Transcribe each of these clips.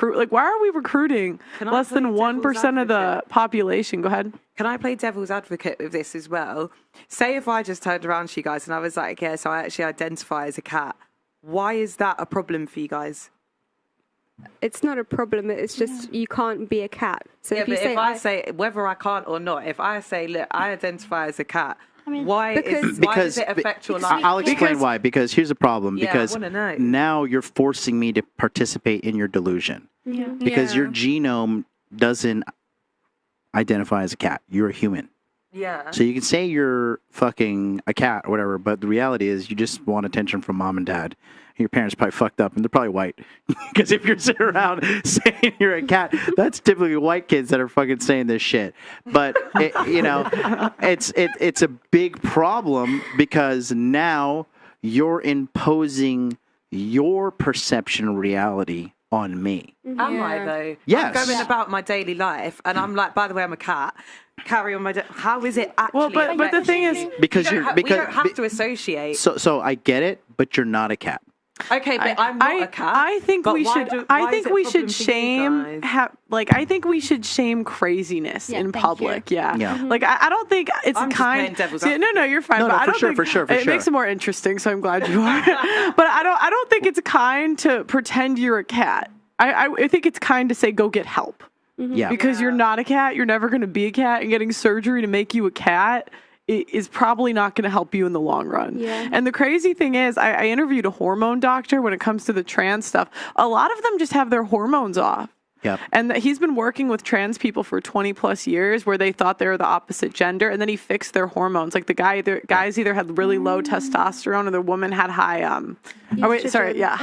Like, why are we recruiting less than 1% of the population? Go ahead. Can I play devil's advocate with this as well? Say if I just turned around to you guys and I was like, yeah, so I actually identify as a cat. Why is that a problem for you guys? It's not a problem. It's just you can't be a cat. So yeah, if I say whether I can't or not, if I say, look, I identify as a cat, why does it affect your life? I'll explain why. Because here's the problem. Yeah, because I wanna know. now you're forcing me to participate in your delusion. Yeah. Because your genome doesn't identify as a cat. You're a human. Yeah. So you can say you're fucking a cat or whatever, but the reality is you just want attention from mom and dad. Your parents probably fucked up, and they're probably white. Because if you're sitting around saying you're a cat, that's typically white kids that are fucking saying this shit. But it's a big problem because now you're imposing your perception of reality on me. Am I though? Yes. I'm going about my daily life, and I'm like, by the way, I'm a cat. Carry on my day. How is it actually? Well, but the thing is, because we don't have to associate. So I get it, but you're not a cat. Okay, but I'm not a cat. I think we should. I think we should shame. I think we should shame craziness in public. Yeah. Like I don't think it's I'm kind. Just playing devil's No, you're fine. No, but I don't think for sure. It makes it more interesting, so I'm glad you are. But I don't think it's kind to pretend you're a cat. I think it's kind to say go get help. Yeah. Because you're not a cat. You're never going to be a cat, and getting surgery to make you a cat is probably not going to help you in the long run. Yeah. And the crazy thing is, I interviewed a hormone doctor when it comes to the trans stuff. A lot of them just have their hormones off. Yep. And he's been working with trans people for 20 plus years where they thought they were the opposite gender, and then he fixed their hormones. Like guys either had really low testosterone or the woman had high high. Yeah,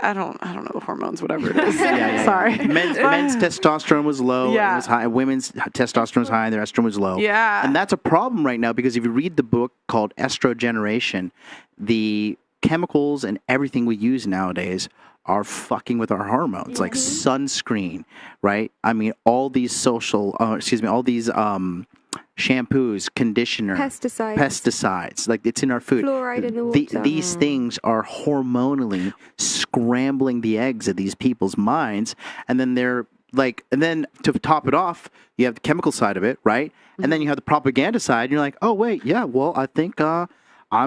I don't know the hormones, whatever it is. Sorry. Men's testosterone was low. Yeah. It was high. Women's testosterone was high and their estrogen was low. Yeah. And that's a problem right now because if you read the book called Transgenderism, the chemicals and everything we use nowadays are fucking with our hormones, like sunscreen, right? I mean, all these all these shampoos, conditioner, pesticides, like it's in our food. Fluoride in the water. These things are hormonally scrambling the eggs of these people's minds, and then they're like, and then to top it off, you have the chemical side of it, right? And then you have the propaganda side, and you're like, oh wait, yeah, well, I think I'm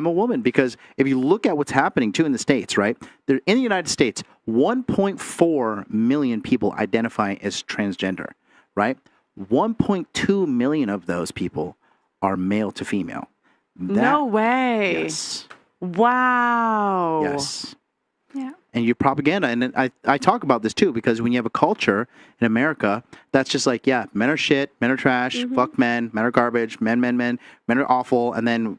a woman. Because if you look at what's happening too in the States, right? In the United States, 1.4 million people identify as transgender, right? 1.2 million of those people are male to female. No way. Yes. Wow. Yes. Yeah. And your propaganda, and I talk about this too, because when you have a culture in America that's just like, yeah, men are shit, men are trash, fuck men are garbage, men are awful, and then,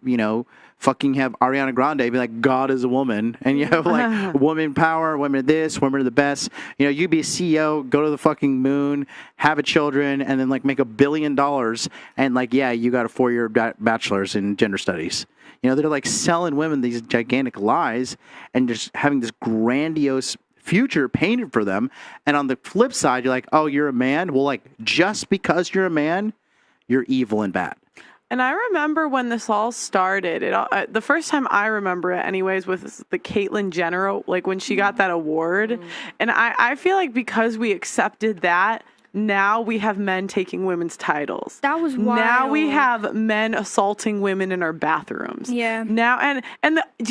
fucking have Ariana Grande be like, God is a woman, and you have like woman power, women are this, women are the best. You be a CEO, go to the fucking moon, have a children, and then like make $1 billion, and like, yeah, you got a 4-year bachelor's in gender studies. They're like selling women these gigantic lies and just having this grandiose future painted for them. And on the flip side, you're like, oh, you're a man? Well, like, just because you're a man, you're evil and bad. And I remember when this all started, the first time I remember it anyways was the Caitlyn Jenner, like when she got that award. And I feel like because we accepted that, now we have men taking women's titles. That was wild. Now we have men assaulting women in our bathrooms. Yeah. Now, do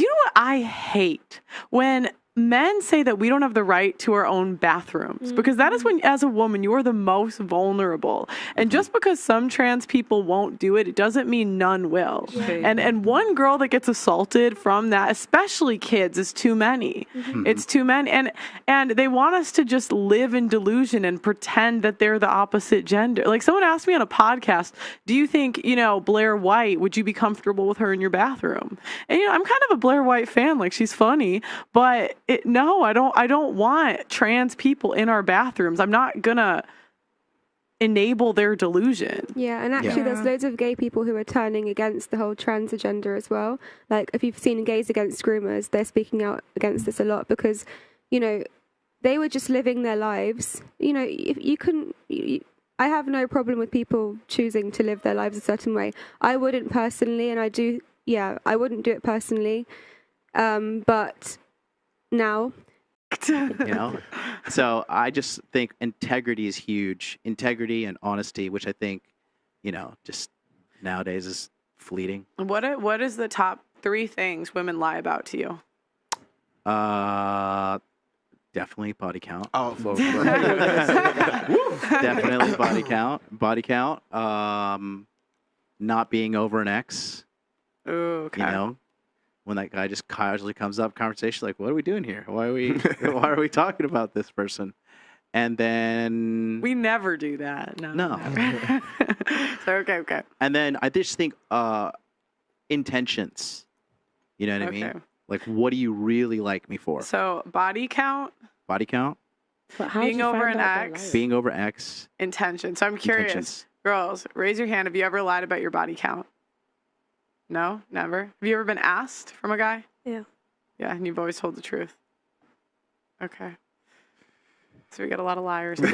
you know what I hate? When men say that we don't have the right to our own bathrooms, because that is when, as a woman, you are the most vulnerable. And just because some trans people won't do it, it doesn't mean none will. Yeah. And one girl that gets assaulted from that, especially kids, is too many. It's too many. And they want us to just live in delusion and pretend that they're the opposite gender. Like someone asked me on a podcast, do you think, Blair White, would you be comfortable with her in your bathroom? And, I'm kind of a Blair White fan. Like, she's funny, but no, I don't want trans people in our bathrooms. I'm not gonna enable their delusion. Yeah, and actually there's loads of gay people who are turning against the whole trans agenda as well. Like, if you've seen Gays Against Groomers, they're speaking out against this a lot because, they were just living their lives. If you couldn't... I have no problem with people choosing to live their lives a certain way. I wouldn't personally, and I wouldn't do it personally. But... now You know? So I just think integrity is huge. Integrity and honesty, which I think, just nowadays is fleeting. What is the top 3 things women lie about to you? Definitely body count. Oh, Definitely body count. Body count. Not being over an ex. Ooh, okay. When that guy just casually comes up, conversation like, "What are we doing here? Why are we talking about this person?" And then we never do that. No. So okay. And then I just think intentions. You know what I mean? Like, what do you really like me for? So body count. Body count. But how Being over an ex. Being over X. Intention. So I'm curious. Intentions. Girls, raise your hand. Have you ever lied about your body count? No, never. Have you ever been asked from a guy? Yeah. Yeah, and you've always told the truth. Okay. So we got a lot of liars. I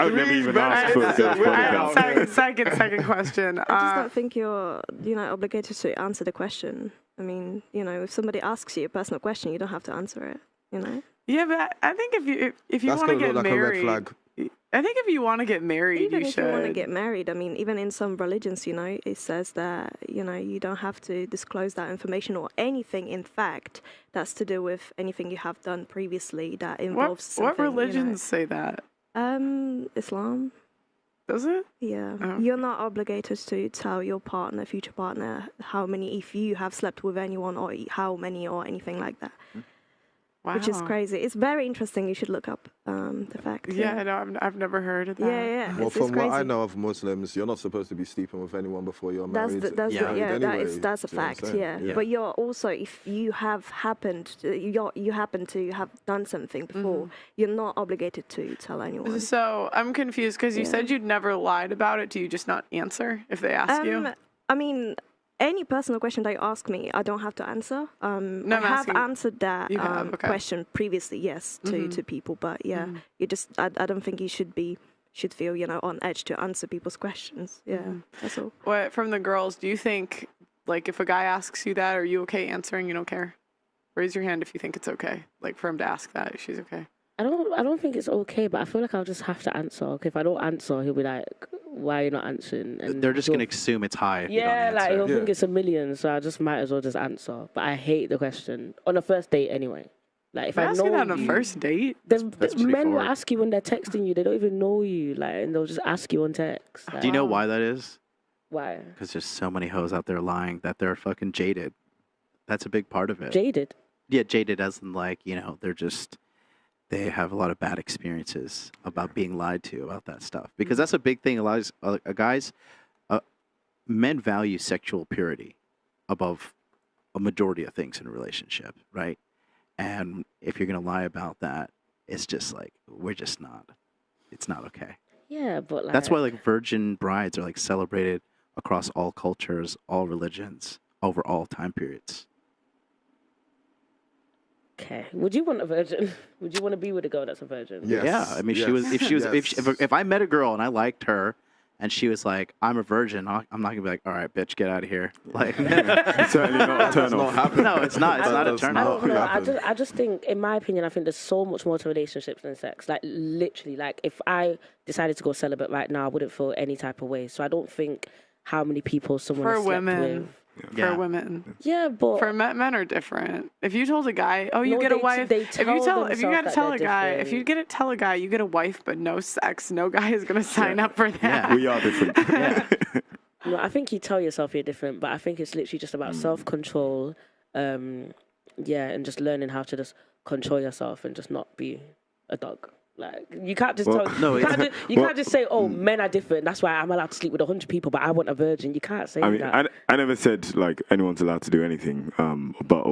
would never even ask for the Second question. I just don't think you're obligated to answer the question. I mean, if somebody asks you a personal question, you don't have to answer it. Yeah, but I think if you want to get married, I think if you want to get married, even you if should. you want to get married, I mean, even in some religions, it says that you don't have to disclose that information or anything. In fact, that's to do with anything you have done previously that involves something. What religions say that? Islam. Does it? Yeah. Oh. You're not obligated to tell your partner, future partner, if you have slept with anyone or how many or anything like that. Wow. Which is crazy. It's very interesting. You should look up the fact. Yeah, I know. I've never heard of that. Yeah. Well, it's from crazy. what I know of Muslims, you're not supposed to be sleeping with anyone before you're married. That's a fact. Yeah. But you're also, if you have you happen to have done something before, you're not obligated to tell anyone. So I'm confused because you said you'd never lied about it. Do you just not answer if they ask you? I mean, any personal question they ask me, I don't have to answer. I have answered that question previously, yes, to people. But yeah, you just, I don't think you should feel, on edge to answer people's questions. Yeah, that's all. What from the girls? Do you think, like, if a guy asks you that, are you okay answering? You don't care? Raise your hand if you think it's okay, like, for him to ask that. If she's okay. I don't think it's okay, but I feel like I'll just have to answer. Okay, if I don't answer, he'll be like, "Why are you not answering?" And they're just gonna assume it's high. If yeah, you don't answer. like he'll think it's a million, so I just might as well just answer. But I hate the question on a first date anyway. Like if I know that on you, a first date, there's men will ask you when they're texting you. They don't even know you, like, and they'll just ask you on text. Like, Do you know why that is? Why? Because there's so many hoes out there lying that they're fucking jaded. That's a big part of it. Jaded? Yeah, jaded as in like, they have a lot of bad experiences about being lied to about that stuff. Because that's a big thing. A lot of guys, men value sexual purity above a majority of things in a relationship, right? And if you're going to lie about that, it's just like, it's not okay. Yeah, but like... That's why like virgin brides are like celebrated across all cultures, all religions, over all time periods. Okay. Would you want a virgin? Would you want to be with a girl that's a virgin? Yes. Yeah. I mean, if I met a girl and I liked her, and she was like, "I'm a virgin," I'm not gonna be like, "All right, bitch, get out of here." Like, certainly not a turn off. No, it's not. It's not a turn off. I just think, in my opinion, I think there's so much more to relationships than sex. Like literally, like if I decided to go celibate right now, I wouldn't feel any type of way. So I don't think how many people someone has slept with. For women, yeah, but for men are different. If you told a guy, "Oh, you get a wife," if you gotta tell a guy, if you tell a guy you get a wife but no sex, no guy is gonna sign up for that. Yeah. We are different. Yeah. No, I think you tell yourself you're different, but I think it's literally just about self-control, and just learning how to just control yourself and just not be a dog. Like you can't just you can't just say, "Oh, men are different. That's why I'm allowed to sleep with 100 people, but I want a virgin." You can't say that. I never said like anyone's allowed to do anything. But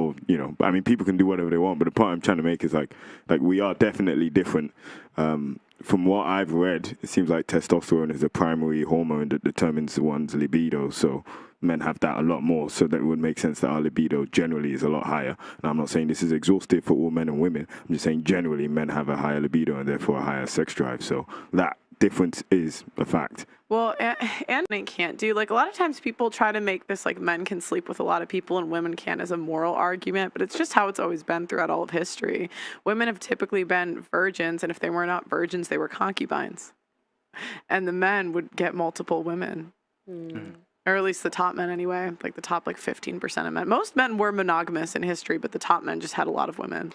I mean, people can do whatever they want. But the point I'm trying to make is like we are definitely different. From what I've read, it seems like testosterone is the primary hormone that determines one's libido. So men have that a lot more, so that it would make sense that our libido generally is a lot higher. And I'm not saying this is exhaustive for all men and women. I'm just saying generally men have a higher libido and therefore a higher sex drive. So that difference is a fact. Well, and they can't do, like, a lot of times people try to make this like men can sleep with a lot of people and women can't as a moral argument, but it's just how it's always been throughout all of history. Women have typically been virgins, and if they were not virgins, they were concubines. And the men would get multiple women. Or at least the top men anyway, like the top 15% of men. Most men were monogamous in history, but the top men just had a lot of women.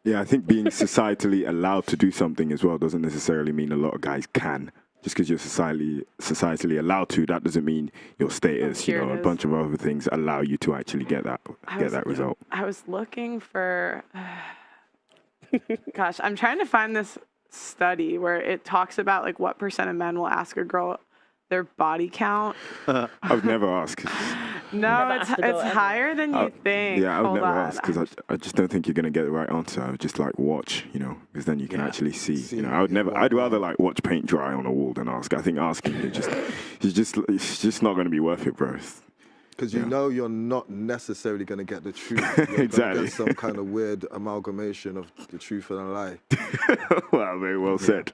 Yeah, I think being societally allowed to do something as well doesn't necessarily mean a lot of guys can. Just because you're societally allowed to, that doesn't mean your status, a bunch of other things allow you to actually get that result. I was looking for, gosh, I'm trying to find this study where it talks about what percent of men will ask a girl their body count. I would never ask. No, it's higher than you think. Yeah, I would never ask because I just don't think you're going to get the right answer. I would just watch, because then you can actually see. I'd rather watch paint dry on a wall than ask. I think asking it's just not going to be worth it, bro. Because you're not necessarily going to get the truth. You're exactly. Get some kind of weird amalgamation of the truth and a lie. Wow, very well said.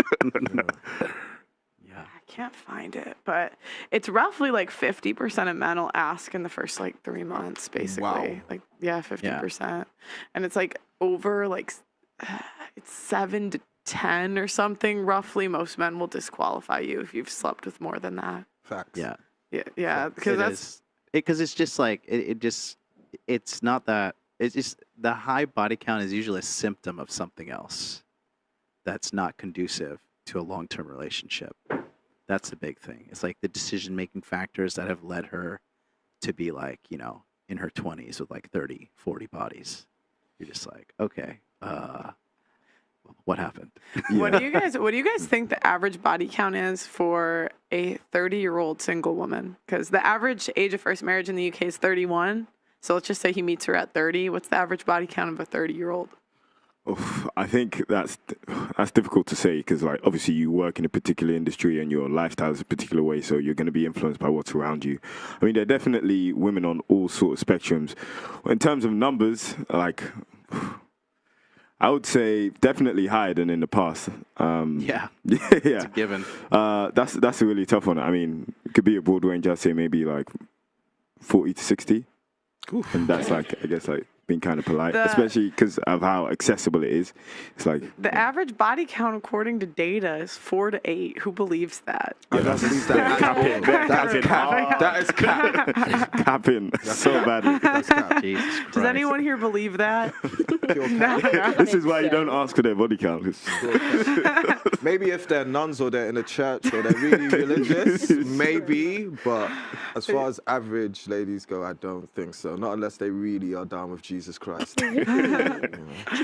I can't find it, but it's roughly 50% of men will ask in the first 3 months, basically. Wow. 50%. And it's over it's 7 to 10 or something. Roughly, most men will disqualify you if you've slept with more than that. Facts. Yeah. Because it's just it's not that. It's just the high body count is usually a symptom of something else that's not conducive to a long-term relationship. That's the big thing. It's the decision-making factors that have led her to be in her 20s with 30, 40 bodies. You're just okay, what happened? What do you guys think the average body count is for a 30-year-old single woman? Because the average age of first marriage in the UK is 31. So let's just say he meets her at 30. What's the average body count of a 30-year-old? I think that's difficult to say because, obviously you work in a particular industry and your lifestyle is a particular way, so you're going to be influenced by what's around you. I mean, there are definitely women on all sorts of spectrums. In terms of numbers, I would say definitely higher than in the past. Yeah. It's a given. That's a really tough one. I mean, it could be a broad range. I'd say maybe 40 to 60. Oof. And that's I guess being kind of polite, especially because of how accessible it is. It's the average body count according to data is 4 to 8. Who believes that? I don't believe that. That is cap. Capping. That's so bad. That's cap. Jesus Christ. Does anyone here believe that? This is why you don't ask for their body count. Maybe if they're nuns or they're in a church or they're really religious, maybe. But as far as average ladies go, I don't think so. Not unless they really are down with Jesus Christ. Do you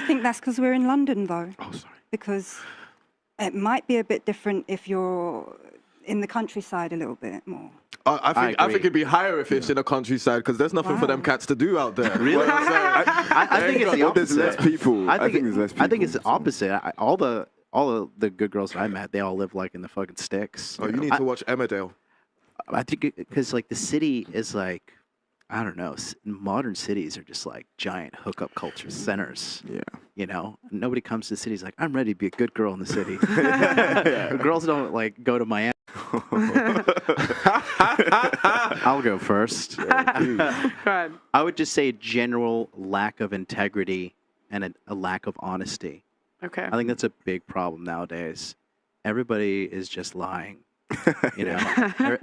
think that's because we're in London, though? Oh, sorry. Because it might be a bit different if you're in the countryside a little bit more. I think it'd be higher if it's in the countryside because there's nothing for them cats to do out there. Really? I think it's the opposite. There's less people. I think there's less people. I think it's the opposite. All the good girls that I met, they all live in the fucking sticks. Oh, you need to watch Emmerdale. I think because the city is I don't know. Modern cities are just giant hookup culture centers. Yeah. Nobody comes to the cities I'm ready to be a good girl in the city. Girls don't go to Miami. I'll go first. Go ahead. I would just say general lack of integrity and a lack of honesty. Okay. I think that's a big problem nowadays. Everybody is just lying.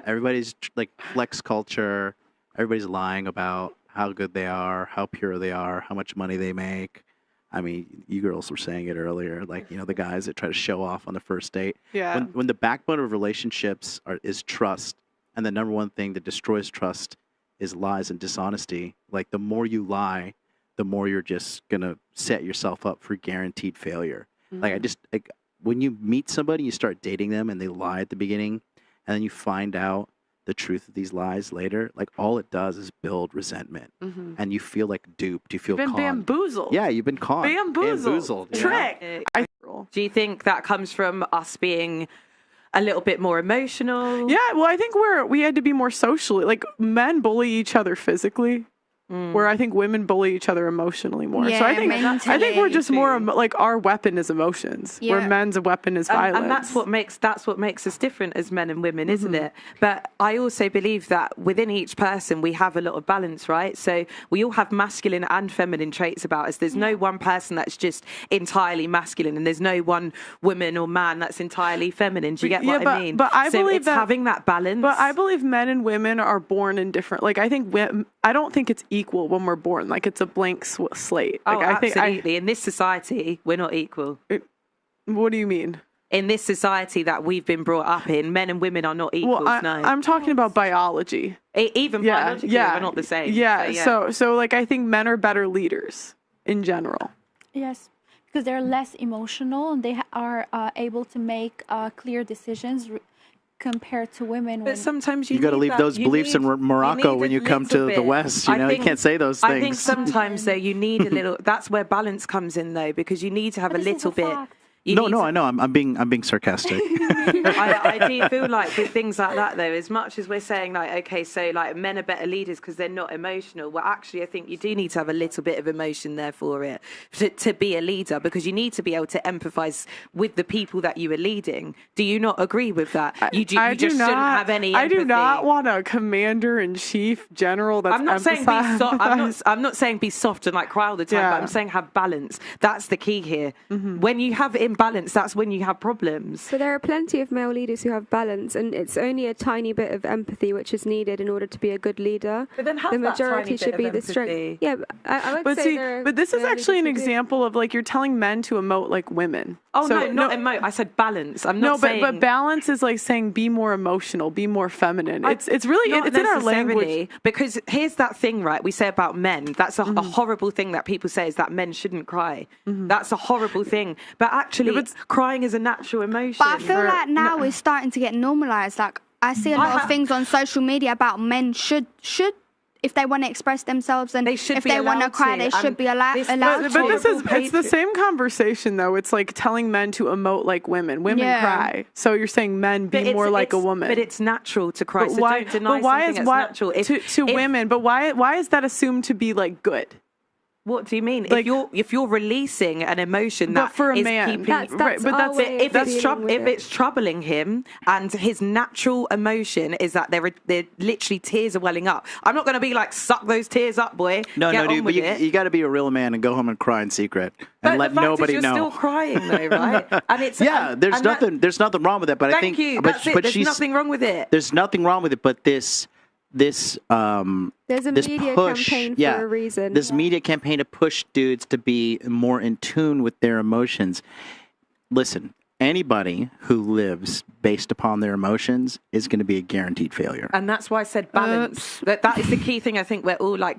Everybody's flex culture. Everybody's lying about how good they are, how pure they are, how much money they make. I mean, you girls were saying it earlier, the guys that try to show off on the first date. Yeah. When the backbone of relationships is trust, and the number one thing that destroys trust is lies and dishonesty. The more you lie, the more you're just gonna set yourself up for guaranteed failure. Mm-hmm. When you meet somebody, you start dating them, and they lie at the beginning, and then you find out the truth of these lies later, all it does is build resentment. Mm-hmm. And you feel duped. You feel You've been conned. bamboozled. Yeah, you've been conned. Bamboozled. Tricked. Do you think that comes from us being a little bit more emotional? Yeah, well, I think we had to be more socially. Men bully each other physically. where I think women bully each other emotionally more. Yeah, so I think we're just more like our weapon is emotions, where men's weapon is violence. And that's what makes us different as men and women, isn't it? But I also believe that within each person we have a lot of balance, right? So we all have masculine and feminine traits about us. There's no one person that's just entirely masculine, and there's no one woman or man that's entirely feminine. Do you get what I mean? But I believe it's having that balance. But I believe men and women are born in different. Like I don't think it's equal when we're born. Like it's a blank slate. Like, absolutely. In this society, we're not equal. What do you mean? In this society that we've been brought up in, men and women are not equals. Well, I'm talking about biology. Even biologically, we're not the same. So like I think men are better leaders in general. Yes, because they're less emotional and they are able to make clear decisions compared to women. But sometimes you got to leave those beliefs in Morocco when you come to the West. You can't say those things. I think sometimes though you need a little. That's where balance comes in though, because you need to have a little bit. I know. I'm being sarcastic. I do feel like with things like that, though, as much as we're saying, like, okay, so like men are better leaders because they're not emotional. Well, actually, I think you do need to have a little bit of emotion there for it to be a leader, because you need to be able to empathise with the people that you are leading. Do you not agree with that? You just shouldn't have any empathy. I do not want a commander in chief general that's I'm not saying be soft. I'm not saying be soft and like cry all the time, but I'm saying have balance. That's the key here. When you have imbalance, that's when you have problems. But there are plenty of male leaders who have balance, and it's only a tiny bit of empathy which is needed in order to be a good leader. But then the majority should be the strength. Yeah, I would say. But this is actually an example of like you're telling men to emote like women. Oh so, not emote. I said balance. I'm not saying. But balance is like saying be more emotional, be more feminine. It's really it's in our language. Because here's that thing, right? We say about men. That's a horrible thing that people say is that men shouldn't cry. That's a horrible thing. But actually, crying is a natural emotion. But I feel like now we're starting to get normalized. Like I see a lot of things on social media about men should if they want to express themselves and if they want to cry, they should be allowed to. But it's the same conversation though. It's like telling men to emote like women. Women cry. So you're saying men be more like a woman. But it's natural to cry. So don't deny something that's natural. To women, but why is that assumed to be like good? What do you mean? Like, if you're releasing an emotion that for a is man, if it's troubling him and his natural emotion is that they're literally tears are welling up. I'm not going to be like suck those tears up, boy. No, dude. But you got to be a real man and go home and cry in secret and let nobody know. You're still crying though, right? And it's there's nothing wrong with that. But I think that's it. There's nothing wrong with it. There's nothing wrong with it. But there's a media campaign for a reason. This media campaign to push dudes to be more in tune with their emotions. Listen, anybody who lives based upon their emotions is going to be a guaranteed failure. And that's why I said balance. That is the key thing I think we're all like